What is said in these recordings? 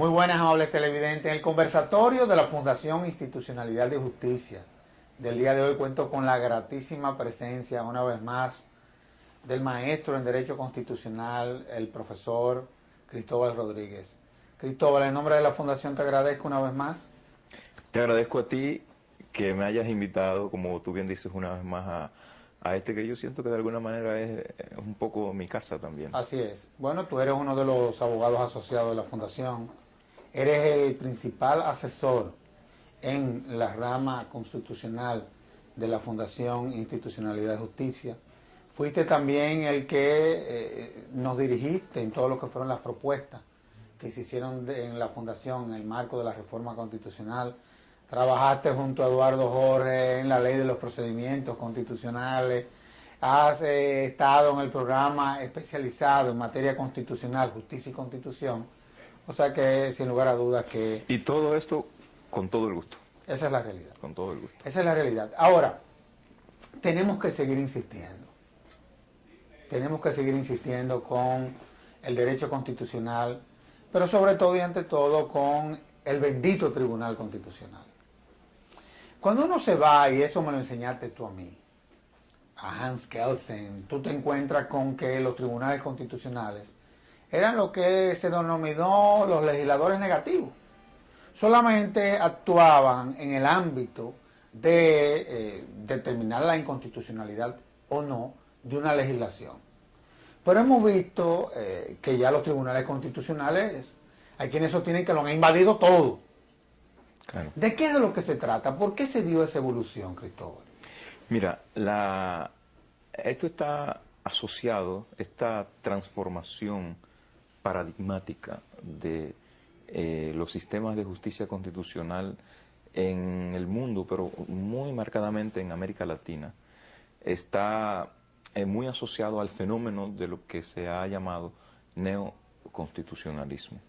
Muy buenas, amables televidentes. En el conversatorio de la Fundación Institucionalidad de Justicia del día de hoy cuento con la gratísima presencia, una vez más, del maestro en Derecho Constitucional, el profesor Cristóbal Rodríguez. Cristóbal, en nombre de la Fundación te agradezco una vez más. Te agradezco a ti que me hayas invitado, como tú bien dices, una vez más a este que yo siento que de alguna manera es un poco mi casa también. Así es. Bueno, tú eres uno de los abogados asociados de la Fundación. Eres el principal asesor en la rama constitucional de la Fundación Institucionalidad de Justicia. Fuiste también el que nos dirigiste en todo lo que fueron las propuestas que se hicieron en la Fundación en el marco de la reforma constitucional. Trabajaste junto a Eduardo Jorge en la ley de los procedimientos constitucionales. Has estado en el programa especializado en materia constitucional, justicia y constitución. O sea que, sin lugar a dudas, que Y todo esto con todo el gusto. esa es la realidad. Con todo el gusto. Esa es la realidad. Ahora, tenemos que seguir insistiendo. Tenemos que seguir insistiendo con el derecho constitucional, pero sobre todo y ante todo con el bendito Tribunal Constitucional. Cuando uno se va, y eso me lo enseñaste tú a mí, a Hans Kelsen, tú te encuentras con que los tribunales constitucionales eran lo que se denominó los legisladores negativos. Solamente actuaban en el ámbito de determinar la inconstitucionalidad o no de una legislación. Pero hemos visto que ya los tribunales constitucionales, hay quienes sostienen que lo han invadido todo. Claro. ¿De qué es de lo que se trata? ¿Por qué se dio esa evolución, Cristóbal? Mira, esto está asociado, esta transformación paradigmática de los sistemas de justicia constitucional en el mundo, pero muy marcadamente en América Latina, está muy asociado al fenómeno de lo que se ha llamado neoconstitucionalismo.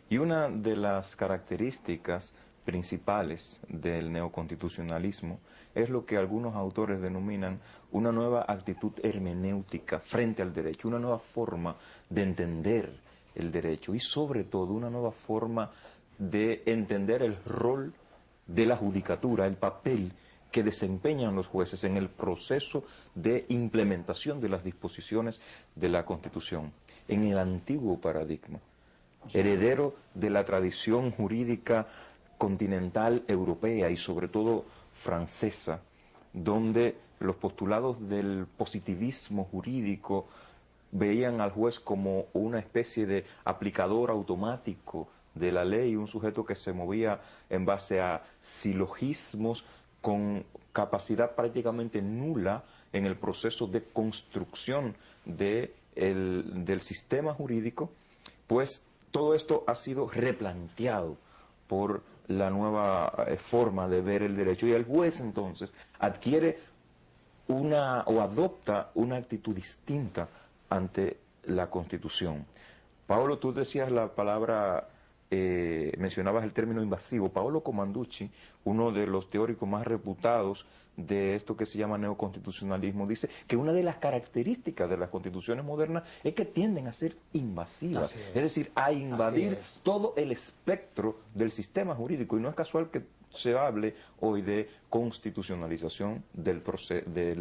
Y una de las características principales del neoconstitucionalismo es lo que algunos autores denominan una nueva actitud hermenéutica frente al derecho, una nueva forma de entender el derecho y sobre todo una nueva forma de entender el rol de la judicatura, el papel que desempeñan los jueces en el proceso de implementación de las disposiciones de la Constitución. En el antiguo paradigma, heredero de la tradición jurídica continental europea y sobre todo francesa, donde los postulados del positivismo jurídico veían al juez como una especie de aplicador automático de la ley, un sujeto que se movía en base a silogismos con capacidad prácticamente nula en el proceso de construcción del sistema jurídico, pues todo esto ha sido replanteado por la nueva forma de ver el derecho y el juez entonces adquiere o adopta una actitud distinta ante la Constitución. Paolo, tú decías la palabra, mencionabas el término invasivo. Paolo Comanducci, uno de los teóricos más reputados de esto que se llama neoconstitucionalismo, dice que una de las características de las constituciones modernas es que tienden a ser invasivas, es decir, a invadir todo el espectro del sistema jurídico, y no es casual que se hable hoy de constitucionalización del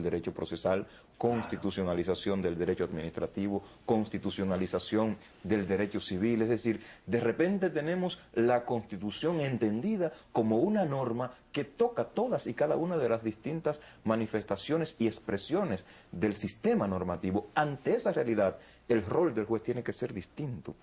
derecho procesal, constitucionalización del derecho administrativo, constitucionalización del derecho civil. Es decir, de repente tenemos la Constitución entendida como una norma que toca todas y cada una de las distintas manifestaciones y expresiones del sistema normativo. Ante esa realidad, el rol del juez tiene que ser distinto.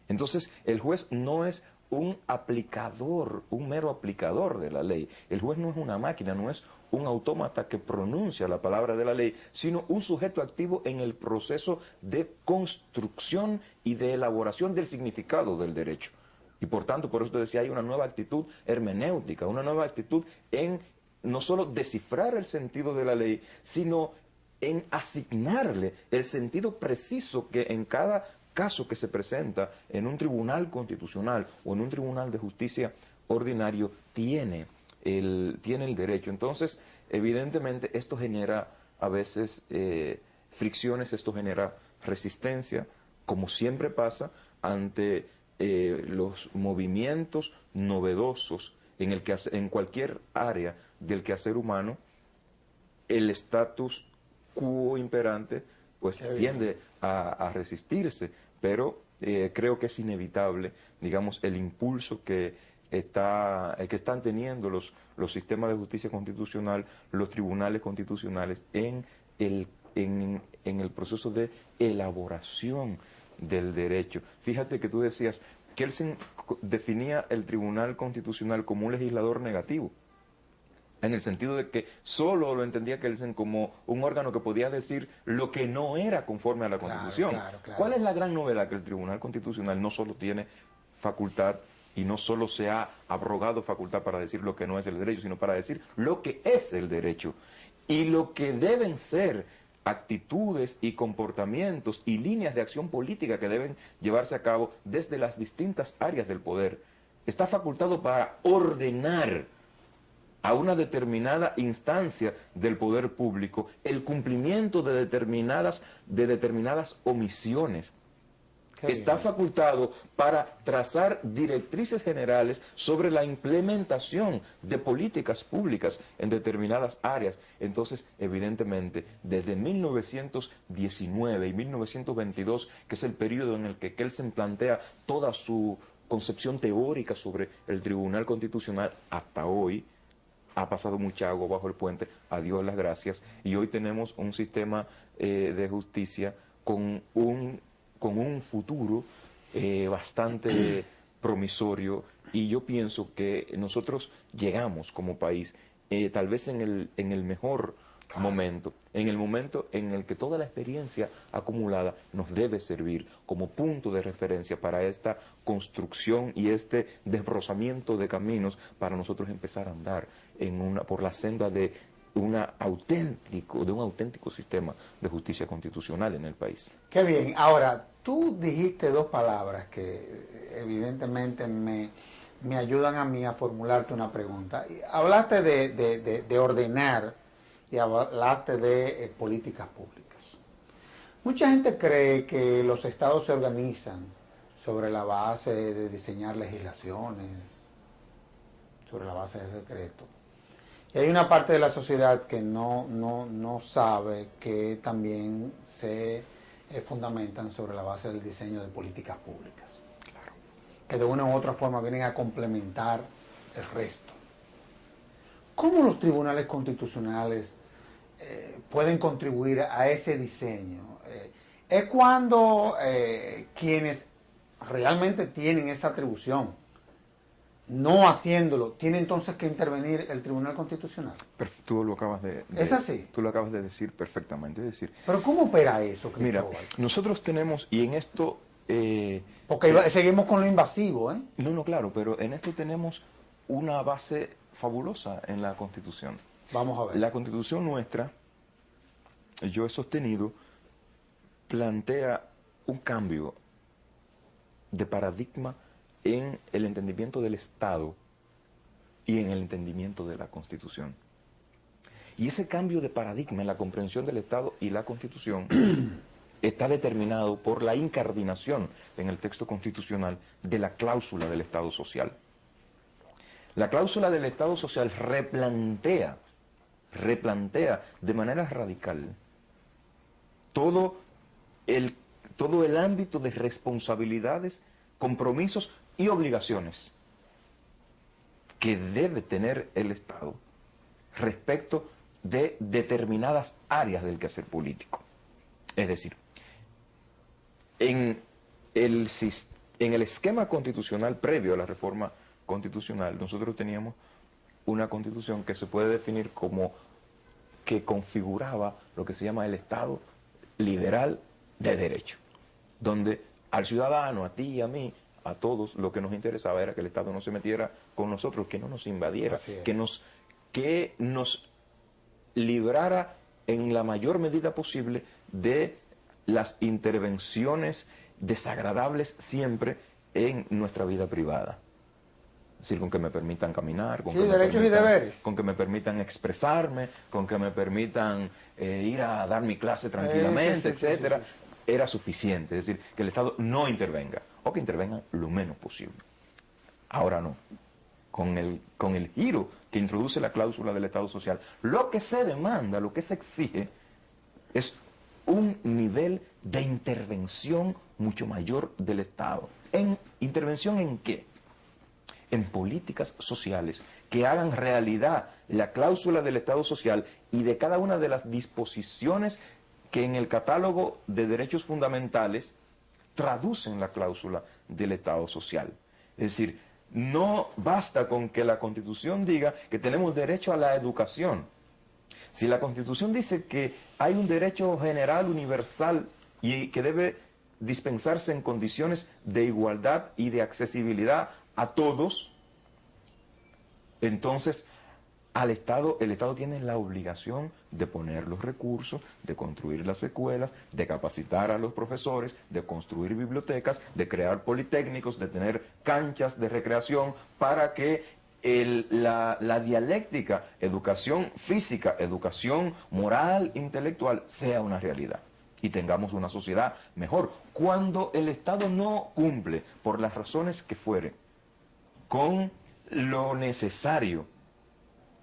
Entonces, el juez no es un aplicador, un mero aplicador de la ley. El juez no es una máquina, no es un autómata que pronuncia la palabra de la ley, sino un sujeto activo en el proceso de construcción y de elaboración del significado del derecho. Y por tanto, por eso te decía, hay una nueva actitud hermenéutica, una nueva actitud en no solo descifrar el sentido de la ley, sino en asignarle el sentido preciso que en cada caso que se presenta en un tribunal constitucional o en un tribunal de justicia ordinario tiene el derecho. Entonces, evidentemente, esto genera a veces fricciones, esto genera resistencia, como siempre pasa, ante los movimientos novedosos en cualquier área del quehacer humano, el status quo imperante pues tiende a resistirse, pero creo que es inevitable, digamos, el impulso que están teniendo los sistemas de justicia constitucional, los tribunales constitucionales en el proceso de elaboración del derecho. Fíjate que tú decías, Kelsen definía el Tribunal Constitucional como un legislador negativo, en el sentido de que solo lo entendía Kelsen como un órgano que podía decir lo que no era conforme a la Constitución. Claro. ¿Cuál es la gran novedad? Que el Tribunal Constitucional no solo tiene facultad y no solo se ha abrogado facultad para decir lo que no es el derecho, sino para decir lo que es el derecho y lo que deben ser actitudes y comportamientos y líneas de acción política que deben llevarse a cabo desde las distintas áreas del poder. Está facultado para ordenar a una determinada instancia del poder público el cumplimiento de determinadas omisiones. Está facultado para trazar directrices generales sobre la implementación de políticas públicas en determinadas áreas. Entonces, evidentemente, desde 1919 y 1922, que es el periodo en el que Kelsen plantea toda su concepción teórica sobre el Tribunal Constitucional, hasta hoy, ha pasado mucha agua bajo el puente, a Dios las gracias, y hoy tenemos un sistema de justicia con un futuro bastante promisorio, y yo pienso que nosotros llegamos como país tal vez en el mejor momento, en el momento en el que toda la experiencia acumulada nos debe servir como punto de referencia para esta construcción y este desbrozamiento de caminos para nosotros empezar a andar por la senda de un auténtico sistema de justicia constitucional en el país. Qué bien. Ahora, tú dijiste dos palabras que evidentemente me ayudan a mí a formularte una pregunta. Hablaste de ordenar y hablaste de políticas públicas. Mucha gente cree que los estados se organizan sobre la base de diseñar legislaciones, sobre la base de decretos. Y hay una parte de la sociedad que no sabe que también se fundamentan sobre la base del diseño de políticas públicas. Claro. Que de una u otra forma vienen a complementar el resto. ¿Cómo los tribunales constitucionales pueden contribuir a ese diseño? Es cuando quienes realmente tienen esa atribución, no haciéndolo, tiene entonces que intervenir el Tribunal Constitucional. Tú lo acabas ¿Es así? Tú lo acabas de decir perfectamente. Es decir, ¿pero cómo opera eso, Cristóbal? Mira, nosotros tenemos, y en esto... porque seguimos con lo invasivo, ¿eh? No, claro, pero en esto tenemos una base fabulosa en la Constitución. Vamos a ver. La Constitución nuestra, yo he sostenido, plantea un cambio de paradigma en el entendimiento del Estado y en el entendimiento de la Constitución. Y ese cambio de paradigma en la comprensión del Estado y la Constitución está determinado por la incardinación en el texto constitucional de la cláusula del Estado social. La cláusula del Estado social replantea de manera radical todo el ámbito de responsabilidades, compromisos y obligaciones que debe tener el Estado respecto de determinadas áreas del quehacer político. Es decir, en el esquema constitucional previo a la reforma constitucional, nosotros teníamos una constitución que se puede definir como que configuraba lo que se llama el Estado liberal de derecho, donde al ciudadano, a ti y a mí, a todos, lo que nos interesaba era que el Estado no se metiera con nosotros, que no nos invadiera, que nos librara en la mayor medida posible de las intervenciones desagradables siempre en nuestra vida privada. Es decir, con que me permitan caminar, con derechos y deberes, con que me permitan expresarme, con que me permitan ir a dar mi clase tranquilamente, etcétera. era suficiente, es decir, que el Estado no intervenga, o que intervenga lo menos posible. Ahora no. Con el giro que introduce la cláusula del Estado social, lo que se demanda, lo que se exige, es un nivel de intervención mucho mayor del Estado. ¿Intervención en qué? En políticas sociales que hagan realidad la cláusula del Estado social y de cada una de las disposiciones que en el catálogo de derechos fundamentales traducen la cláusula del Estado social. Es decir, no basta con que la Constitución diga que tenemos derecho a la educación. Si la Constitución dice que hay un derecho general universal y que debe dispensarse en condiciones de igualdad y de accesibilidad a todos, entonces el Estado tiene la obligación de poner los recursos, de construir las escuelas, de capacitar a los profesores, de construir bibliotecas, de crear politécnicos, de tener canchas de recreación para que la dialéctica, educación física, educación moral, intelectual, sea una realidad y tengamos una sociedad mejor. Cuando el Estado no cumple, por las razones que fuere, con lo necesario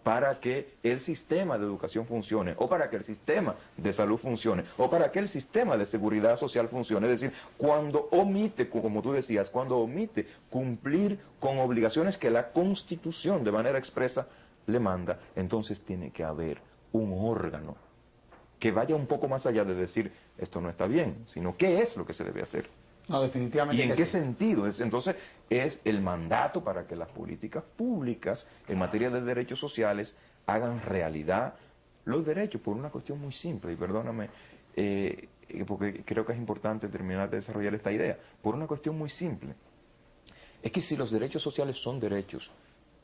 para que el sistema de educación funcione, o para que el sistema de salud funcione, o para que el sistema de seguridad social funcione. Es decir, cuando omite, como tú decías, cuando omite cumplir con obligaciones que la Constitución de manera expresa le manda, entonces tiene que haber un órgano que vaya un poco más allá de decir esto no está bien, sino qué es lo que se debe hacer. No, definitivamente. ¿Y en qué sí. sentido? Entonces, es el mandato para que las políticas públicas en materia de derechos sociales hagan realidad los derechos por una cuestión muy simple, y perdóname, porque creo que es importante terminar de desarrollar esta idea, por una cuestión muy simple. Es que si los derechos sociales son derechos,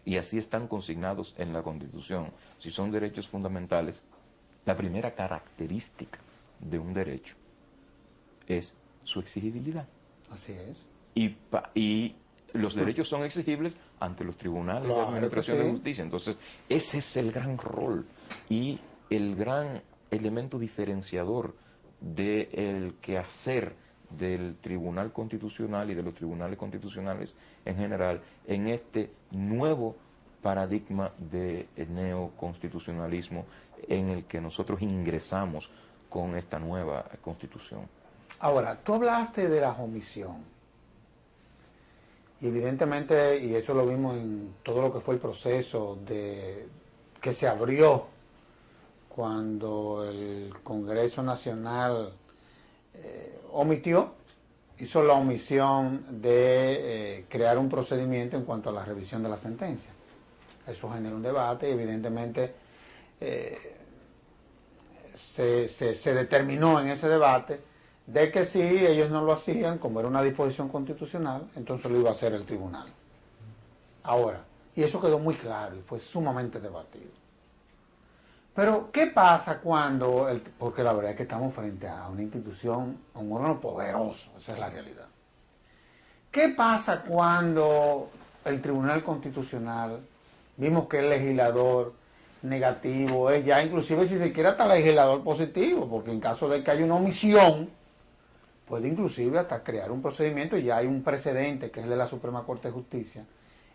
y así están consignados en la Constitución, si son derechos fundamentales, la primera característica de un derecho es su exigibilidad. Así es. Y los derechos son exigibles ante los tribunales de administración de justicia. Entonces, ese es el gran rol y el gran elemento diferenciador del quehacer del Tribunal Constitucional y de los tribunales constitucionales en general en este nuevo paradigma de neoconstitucionalismo en el que nosotros ingresamos con esta nueva Constitución. Ahora, tú hablaste de la omisión. Y evidentemente, y eso lo vimos en todo lo que fue el proceso que se abrió cuando el Congreso Nacional hizo la omisión de crear un procedimiento en cuanto a la revisión de la sentencia. Eso generó un debate y evidentemente se determinó en ese debate de que si ellos no lo hacían, como era una disposición constitucional, entonces lo iba a hacer el tribunal. Ahora, y eso quedó muy claro y fue sumamente debatido. Pero, ¿qué pasa cuando, porque la verdad es que estamos frente a una institución, a un órgano poderoso, esa es la realidad. ¿Qué pasa cuando el Tribunal Constitucional, vimos que el legislador negativo es ya inclusive si se quiere hasta legislador positivo, porque en caso de que haya una omisión, puede inclusive hasta crear un procedimiento y ya hay un precedente que es el de la Suprema Corte de Justicia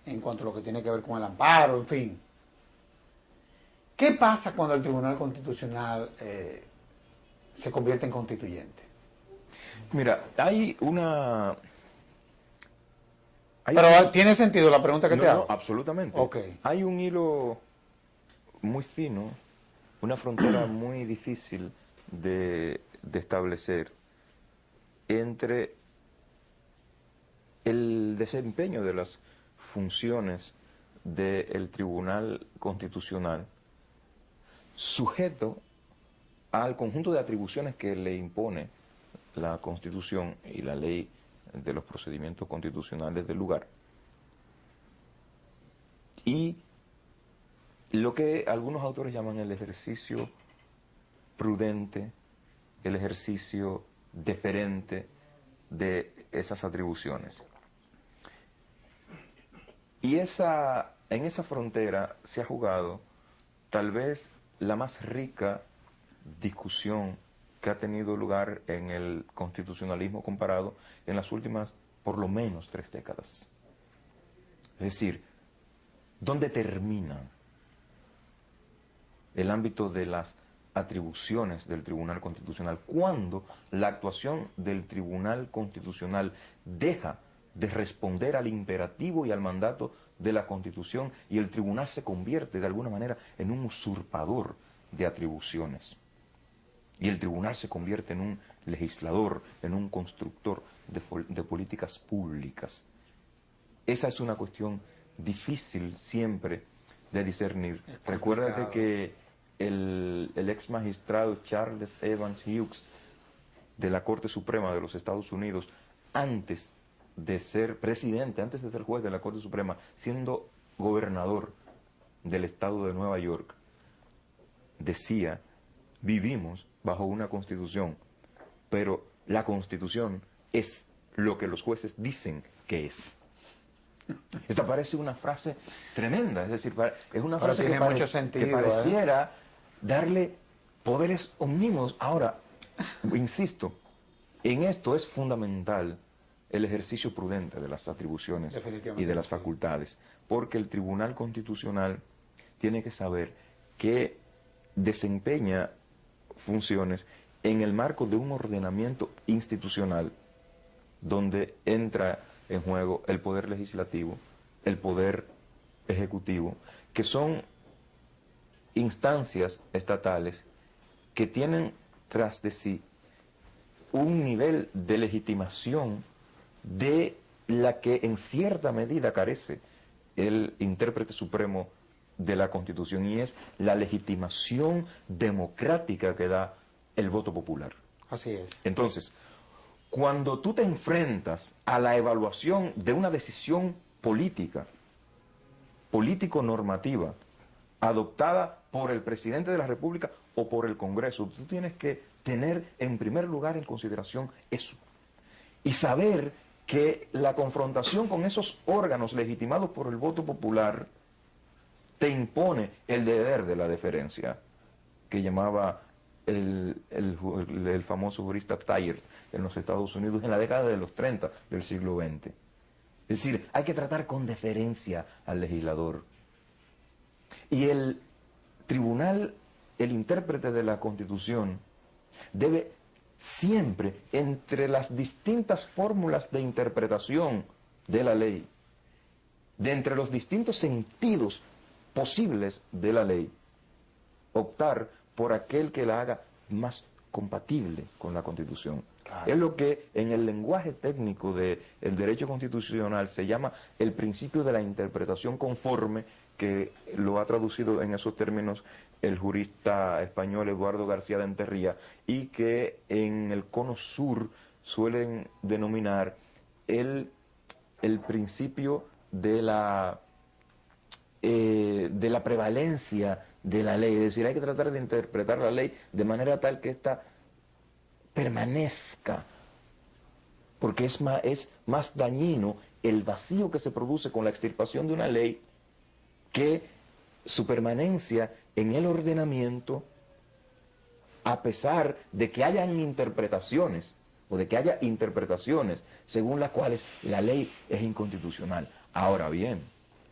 en cuanto a lo que tiene que ver con el amparo, en fin. ¿Qué pasa cuando el Tribunal Constitucional se convierte en constituyente? Mira, hay una... Pero ¿tiene sentido la pregunta que te hago? No, absolutamente. Okay. Hay un hilo muy fino, una frontera muy difícil de establecer entre el desempeño de las funciones del Tribunal Constitucional sujeto al conjunto de atribuciones que le impone la Constitución y la ley de los procedimientos constitucionales del lugar, y lo que algunos autores llaman el ejercicio prudente, el ejercicio deferente de esas atribuciones. Y en esa frontera se ha jugado tal vez la más rica discusión que ha tenido lugar en el constitucionalismo comparado en las últimas, por lo menos, 3 décadas. Es decir, ¿dónde termina el ámbito de las atribuciones del Tribunal Constitucional? ¿Cuándo la actuación del Tribunal Constitucional deja de responder al imperativo y al mandato de la Constitución y el tribunal se convierte de alguna manera en un usurpador de atribuciones? Y el tribunal se convierte en un legislador, en un constructor de políticas públicas. Esa es una cuestión difícil siempre de discernir. Recuérdate que el ex magistrado Charles Evans Hughes de la Corte Suprema de los Estados Unidos, antes de ser presidente, antes de ser juez de la Corte Suprema, siendo gobernador del estado de Nueva York, decía: vivimos bajo una constitución, pero la constitución es lo que los jueces dicen que es. Esta parece una frase tremenda, es decir, es una frase que, mucho sentido, que pareciera darle poderes omnímodos. Ahora, insisto, en esto es fundamental el ejercicio prudente de las atribuciones y de las facultades, porque el Tribunal Constitucional tiene que saber que desempeña funciones en el marco de un ordenamiento institucional donde entra en juego el poder legislativo, el poder ejecutivo, que son instancias estatales que tienen tras de sí un nivel de legitimación de la que en cierta medida carece el intérprete supremo de la Constitución, y es la legitimación democrática que da el voto popular. Así es. Entonces, cuando tú te enfrentas a la evaluación de una decisión política, político-normativa, adoptada por el presidente de la República o por el Congreso, tú tienes que tener en primer lugar en consideración eso. Y saber que la confrontación con esos órganos legitimados por el voto popular te impone el deber de la deferencia, que llamaba el famoso jurista Thayer en los Estados Unidos en la década de los 30 del siglo XX. Es decir, hay que tratar con deferencia al legislador. Y el tribunal, el intérprete de la Constitución, debe siempre, entre las distintas fórmulas de interpretación de la ley, de entre los distintos sentidos posibles de la ley, optar por aquel que la haga más compatible con la Constitución. Claro. Es lo que en el lenguaje técnico del derecho constitucional se llama el principio de la interpretación conforme, que lo ha traducido en esos términos el jurista español Eduardo García de Enterría, y que en el cono sur suelen denominar el principio de la prevalencia de la ley. Es decir, hay que tratar de interpretar la ley de manera tal que ésta permanezca, porque es más dañino el vacío que se produce con la extirpación de una ley que su permanencia en el ordenamiento, a pesar de que hayan interpretaciones o de que haya interpretaciones según las cuales la ley es inconstitucional. Ahora bien,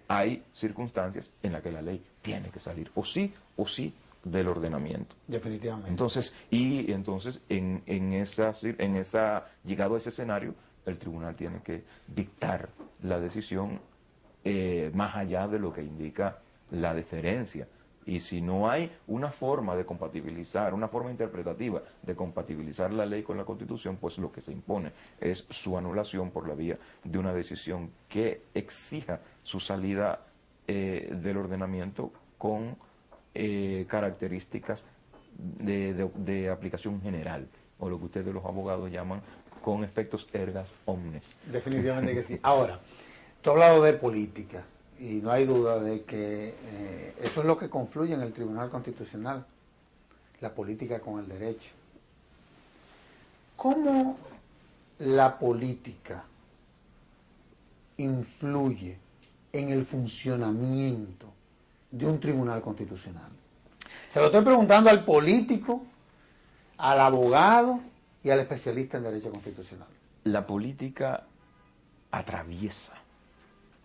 hay circunstancias en las que la ley tiene que salir o sí del ordenamiento. Definitivamente. Entonces, llegado a ese escenario, el tribunal tiene que dictar la decisión más allá de lo que indica la deferencia. Y si no hay una forma de compatibilizar, una forma interpretativa de compatibilizar la ley con la Constitución, pues lo que se impone es su anulación por la vía de una decisión que exija su salida del ordenamiento con características de aplicación general, o lo que ustedes los abogados llaman con efectos ergas omnes. Definitivamente que sí. Ahora, tú has hablado de política, y no hay duda de que eso es lo que confluye en el Tribunal Constitucional, la política con el derecho. ¿Cómo la política influye en el funcionamiento de un Tribunal Constitucional? Se lo estoy preguntando al político, al abogado y al especialista en derecho constitucional. La política atraviesa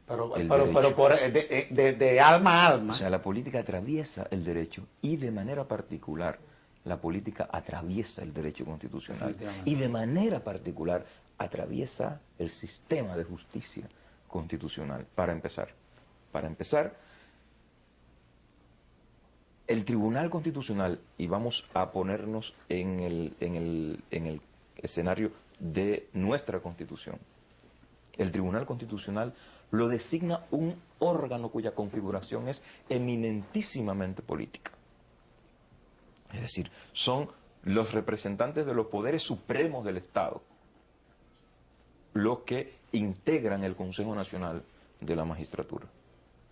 Pero el de alma a alma. O sea, la política atraviesa el derecho y de manera particular la política atraviesa el derecho constitucional y de manera particular atraviesa el sistema de justicia constitucional. Para empezar, el Tribunal Constitucional, y vamos a ponernos en el escenario de nuestra Constitución, el Tribunal Constitucional lo designa un órgano cuya configuración es eminentísimamente política. Es decir, son los representantes de los poderes supremos del Estado los que integran el Consejo Nacional de la Magistratura.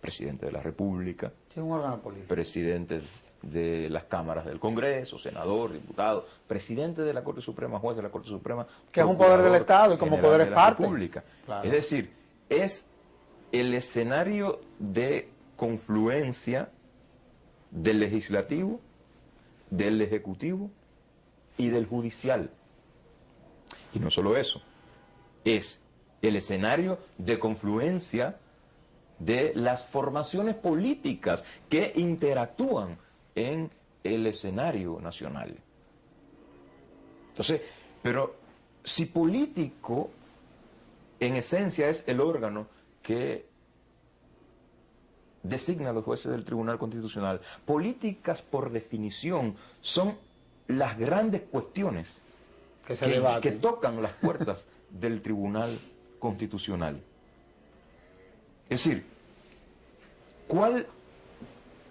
Presidente de la República, sí, un órgano político. Presidente de las cámaras del Congreso, senador, diputado, presidente de la Corte Suprema, juez de la Corte Suprema. Que es un poder del Estado y como poder es parte. República. Claro. Es decir, es el escenario de confluencia del legislativo, del ejecutivo y del judicial. Y no solo eso, es el escenario de confluencia de las formaciones políticas que interactúan en el escenario nacional. Entonces, pero si político en esencia es el órgano que designa a los jueces del Tribunal Constitucional, políticas por definición son las grandes cuestiones que tocan las puertas del Tribunal Constitucional. Es decir, ¿cuál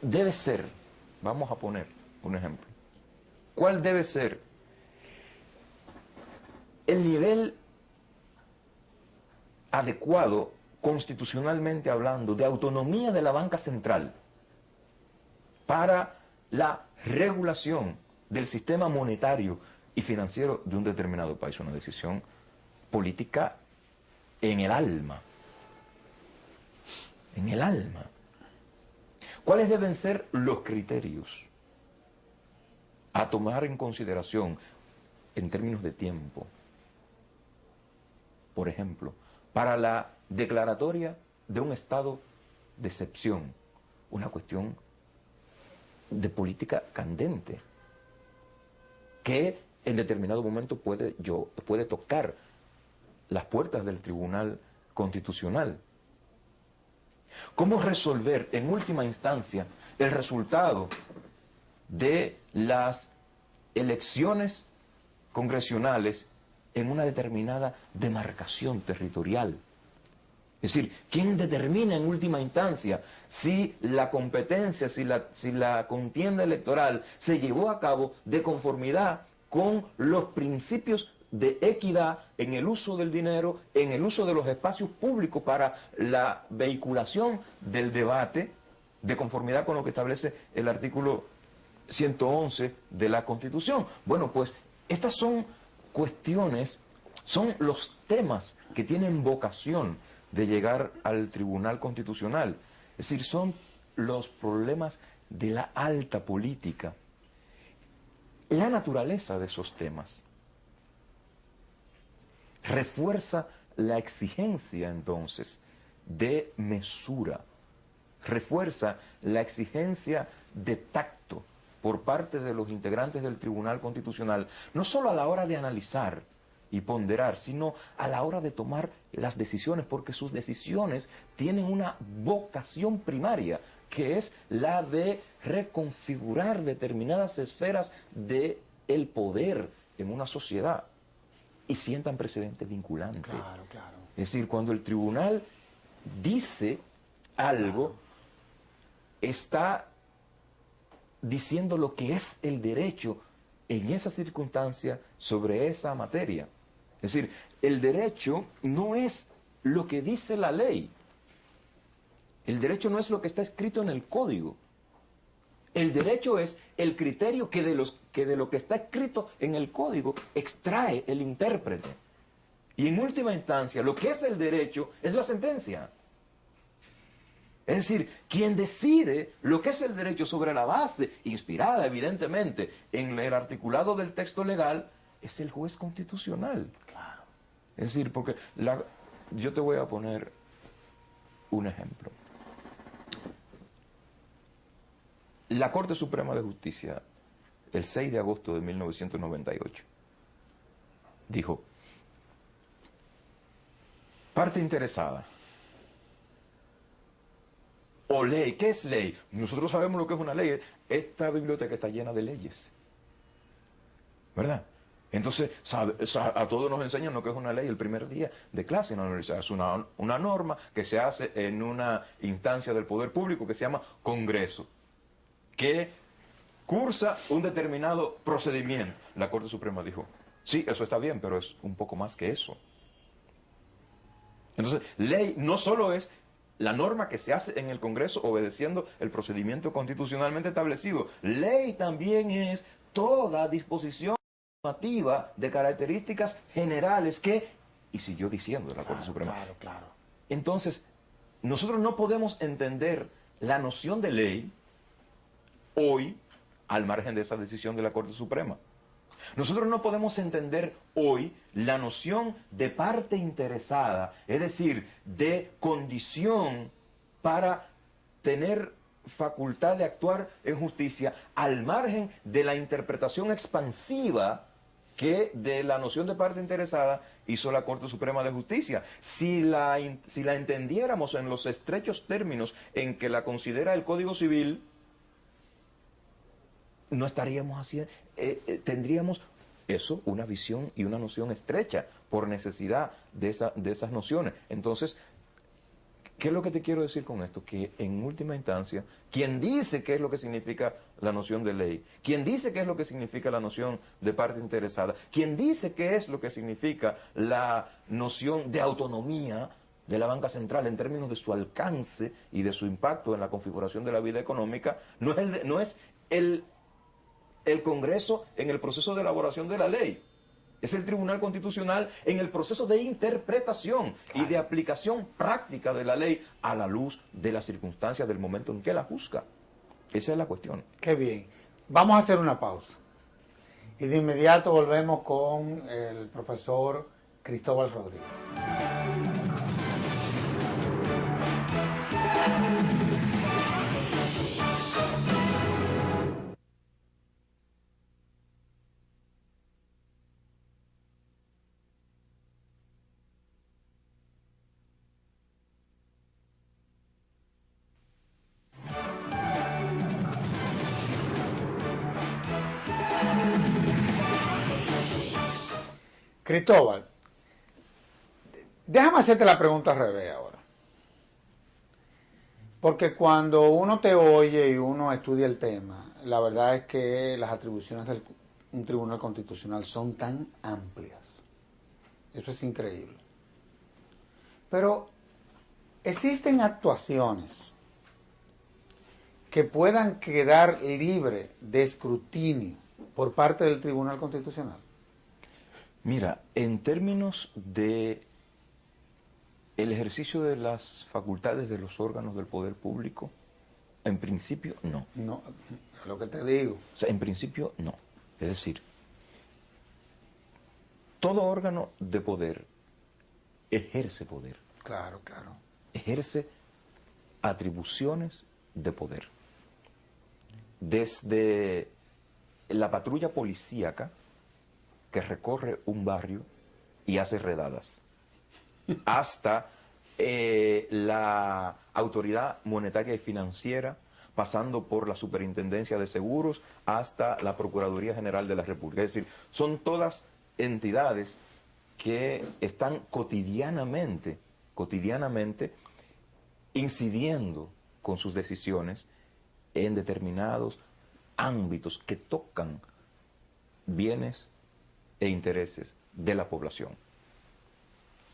debe ser, vamos a poner un ejemplo, cuál debe ser el nivel adecuado, constitucionalmente hablando, de autonomía de la banca central para la regulación del sistema monetario y financiero de un determinado país? Una decisión política en el alma. En el alma. ¿Cuáles deben ser los criterios a tomar en consideración en términos de tiempo? Por ejemplo, para la declaratoria de un estado de excepción, una cuestión de política candente, que en determinado momento puede tocar las puertas del Tribunal Constitucional. ¿Cómo resolver en última instancia el resultado de las elecciones congresionales en una determinada demarcación territorial? Es decir, ¿quién determina en última instancia si la competencia, si la contienda electoral se llevó a cabo de conformidad con los principios de equidad en el uso del dinero, en el uso de los espacios públicos para la vehiculación del debate, de conformidad con lo que establece el artículo 111 de la Constitución? Bueno, pues estas son cuestiones, son los temas que tienen vocación de llegar al Tribunal Constitucional. Es decir, son los problemas de la alta política. La naturaleza de esos temas refuerza la exigencia, entonces, de mesura, refuerza la exigencia de tacto por parte de los integrantes del Tribunal Constitucional, no solo a la hora de analizar y ponderar, sino a la hora de tomar las decisiones, porque sus decisiones tienen una vocación primaria, que es la de reconfigurar determinadas esferas del poder en una sociedad y sientan precedentes vinculantes. Claro, claro. Es decir, cuando el tribunal dice algo, está diciendo lo que es el derecho en esa circunstancia sobre esa materia. Es decir, el derecho no es lo que dice la ley. El derecho no es lo que está escrito en el código. El derecho es el criterio que de lo que está escrito en el código extrae el intérprete. Y en última instancia, lo que es el derecho es la sentencia. Es decir, quien decide lo que es el derecho sobre la base, inspirada evidentemente en el articulado del texto legal, es el juez constitucional. Claro. Es decir, porque yo te voy a poner un ejemplo. La Corte Suprema de Justicia, el 6 de agosto de 1998, dijo: parte interesada o ley. ¿Qué es ley? Nosotros sabemos lo que es una ley. Esta biblioteca está llena de leyes, ¿verdad? Entonces, a todos nos enseñan lo que es una ley el primer día de clase en la universidad. Es una norma que se hace en una instancia del poder público que se llama Congreso, que cursa un determinado procedimiento. La Corte Suprema dijo: sí, eso está bien, pero es un poco más que eso. Entonces, ley no solo es la norma que se hace en el Congreso obedeciendo el procedimiento constitucionalmente establecido. Ley también es toda disposición normativa de características generales que, y siguió diciendo la Corte Suprema. Claro, claro. Entonces, nosotros no podemos entender la noción de ley hoy al margen de esa decisión de la Corte Suprema. Nosotros no podemos entender hoy la noción de parte interesada, es decir, de condición para tener facultad de actuar en justicia al margen de la interpretación expansiva que de la noción de parte interesada hizo la Corte Suprema de Justicia. Si la entendiéramos en los estrechos términos en que la considera el Código Civil, no estaríamos haciendo, tendríamos eso, una visión y una noción estrecha por necesidad de esas nociones. Entonces, ¿qué es lo que te quiero decir con esto? Que en última instancia, quien dice qué es lo que significa la noción de ley, quien dice qué es lo que significa la noción de parte interesada, quien dice qué es lo que significa la noción de autonomía de la banca central en términos de su alcance y de su impacto en la configuración de la vida económica, no es el Congreso en el proceso de elaboración de la ley. Es el Tribunal Constitucional en el proceso de interpretación y de aplicación práctica de la ley a la luz de las circunstancias del momento en que la juzga. Esa es la cuestión. Qué bien. Vamos a hacer una pausa. Y de inmediato volvemos con el profesor Cristóbal Rodríguez. Cristóbal, déjame hacerte la pregunta al revés ahora. Porque cuando uno te oye y uno estudia el tema, la verdad es que las atribuciones de un tribunal constitucional son tan amplias. Eso es increíble. Pero existen actuaciones que puedan quedar libres de escrutinio por parte del Tribunal Constitucional. Mira, en términos de el ejercicio de las facultades de los órganos del poder público, en principio no. No, es lo que te digo. O sea, en principio no. Es decir, todo órgano de poder ejerce poder. Claro, claro. Ejerce atribuciones de poder. Desde la patrulla policíaca que recorre un barrio y hace redadas, hasta la autoridad monetaria y financiera, pasando por la Superintendencia de Seguros, hasta la Procuraduría General de la República. Es decir, son todas entidades que están cotidianamente incidiendo con sus decisiones en determinados ámbitos que tocan bienes e intereses de la población,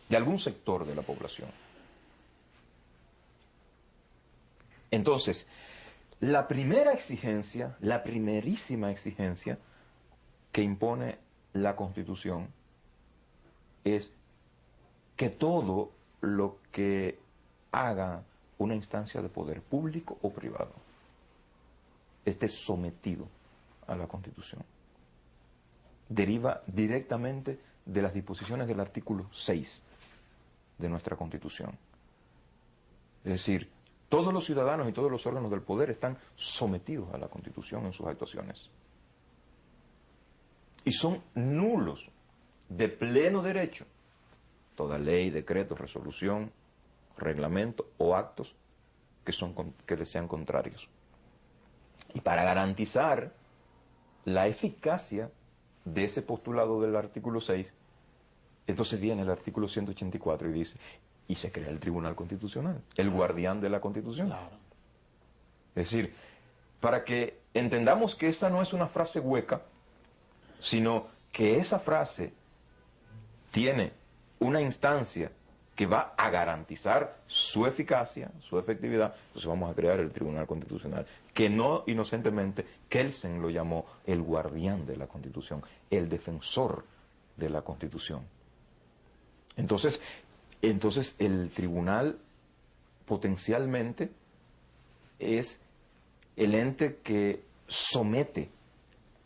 de algún sector de la población. Entonces, la primera exigencia, la primerísima exigencia que impone la Constitución es que todo lo que hagan una instancia de poder público o privado esté sometido a la Constitución. Deriva directamente de las disposiciones del artículo 6 de nuestra Constitución. Es decir, todos los ciudadanos y todos los órganos del poder están sometidos a la Constitución en sus actuaciones. Y son nulos, de pleno derecho, toda ley, decreto, resolución, reglamento o actos que les sean contrarios. Y para garantizar la eficacia de ese postulado del artículo 6, entonces viene el artículo 184 y dice, y se crea el Tribunal Constitucional, el guardián de la Constitución. Claro. Es decir, para que entendamos que esa no es una frase hueca, sino que esa frase tiene una instancia que va a garantizar su eficacia, su efectividad, entonces vamos a crear el Tribunal Constitucional, que no inocentemente Kelsen lo llamó el guardián de la Constitución, el defensor de la Constitución. Entonces el tribunal potencialmente es el ente que somete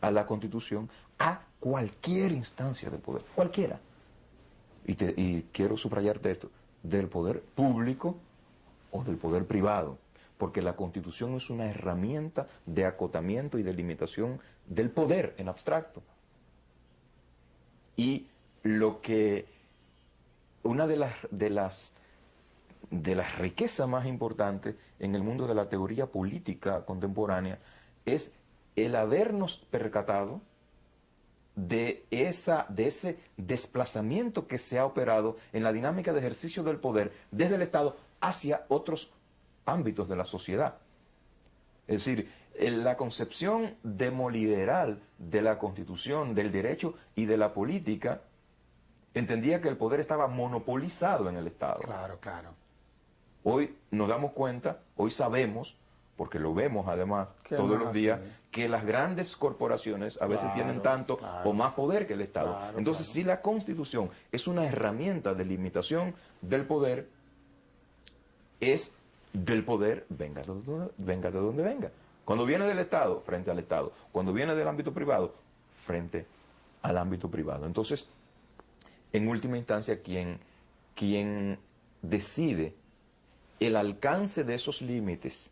a la Constitución a cualquier instancia de poder, cualquiera. Y quiero subrayarte esto, del poder público o del poder privado, porque la Constitución es una herramienta de acotamiento y de limitación del poder en abstracto. Y lo que una de las riquezas más importantes en el mundo de la teoría política contemporánea es el habernos percatado de ese desplazamiento que se ha operado en la dinámica de ejercicio del poder desde el Estado hacia otros ámbitos de la sociedad. Es decir, la concepción demoliberal de la Constitución, del derecho y de la política entendía que el poder estaba monopolizado en el Estado. Claro, claro. Hoy nos damos cuenta, hoy sabemos, porque lo vemos además todos los días, que las grandes corporaciones a veces tienen tanto o más poder que el Estado. Entonces, si la Constitución es una herramienta de limitación del poder, es del poder, venga de donde venga. Cuando viene del Estado, frente al Estado. Cuando viene del ámbito privado, frente al ámbito privado. Entonces, en última instancia, quien decide el alcance de esos límites,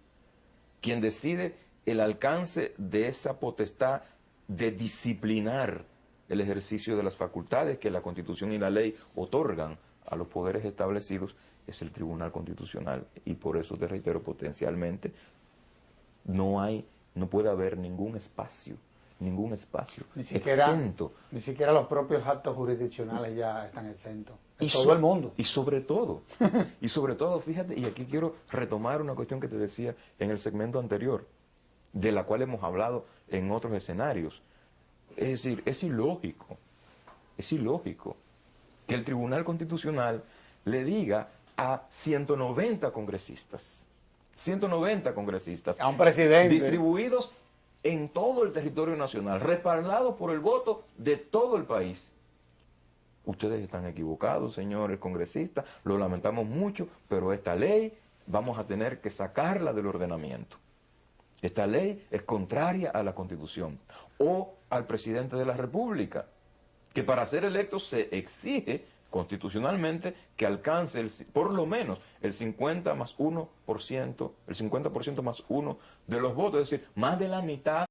quien decide el alcance de esa potestad de disciplinar el ejercicio de las facultades que la Constitución y la ley otorgan a los poderes establecidos, es el Tribunal Constitucional. Y por eso te reitero, potencialmente no puede haber ningún espacio exento. Ni siquiera los propios actos jurisdiccionales ya están exentos. Todo el mundo. Y sobre todo, fíjate, y aquí quiero retomar una cuestión que te decía en el segmento anterior, de la cual hemos hablado en otros escenarios. Es decir, es ilógico que el Tribunal Constitucional le diga a 190 congresistas, a un presidente, distribuidos en todo el territorio nacional, respaldados por el voto de todo el país. Ustedes están equivocados, señores congresistas, lo lamentamos mucho, pero esta ley vamos a tener que sacarla del ordenamiento. Esta ley es contraria a la Constitución. O al presidente de la República, que para ser electo se exige constitucionalmente que alcance por lo menos el 50% más 1% de los votos, es decir, más de la mitad